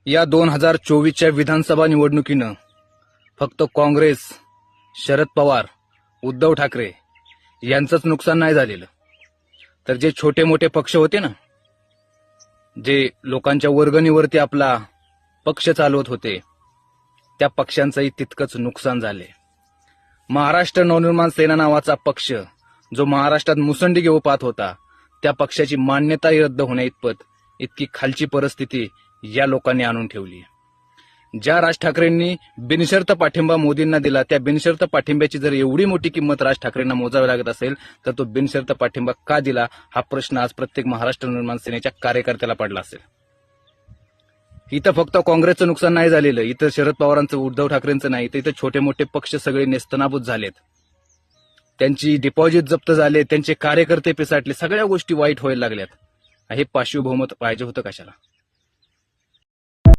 या 2024च्या विधानसभा निवडणुकीनं फक्त काँग्रेस, शरद पवार, उद्धव ठाकरे यांचंच नुकसान नाही झालेलं, तर जे छोटे मोठे पक्ष होते ना, जे लोकांच्या वर्गणीवरती आपला पक्ष चालवत होते, त्या पक्षांचंही तितकंच नुकसान झाले। महाराष्ट्र नवनिर्माण सेना नावाचा पक्ष जो महाराष्ट्रात मुसंडी घेऊ पाहत होता, त्या पक्षाची मान्यताही रद्द होण्याइतपत इतकी खालची परिस्थिती या लोकांनी आणून ठेवली। ज्या राज ठाकरेंनी बिनशर्त पाठिंबा मोदींना दिला, त्या बिनशर्त पाठिंब्याची जर एवढी मोठी किंमत राज ठाकरेंना मोजावी लागत असेल, तर तो बिनशर्त पाठिंबा का दिला हा प्रश्न आज प्रत्येक महाराष्ट्र निर्माण सेनेच्या कार्यकर्त्याला पडला असेल। इथं फक्त काँग्रेसचं नुकसान नाही झालेलं, इथं शरद पवारांचं, उद्धव ठाकरेंचं नाही, तर इथं छोटे मोठे पक्ष सगळे नेस्तनाबूत झालेत, त्यांची डिपॉझिट जप्त झाले, त्यांचे कार्यकर्ते पिसाटले, सगळ्या गोष्टी वाईट व्हायला लागल्यात। हे पार्श्वभूमी पाहिजे होतं कशाला?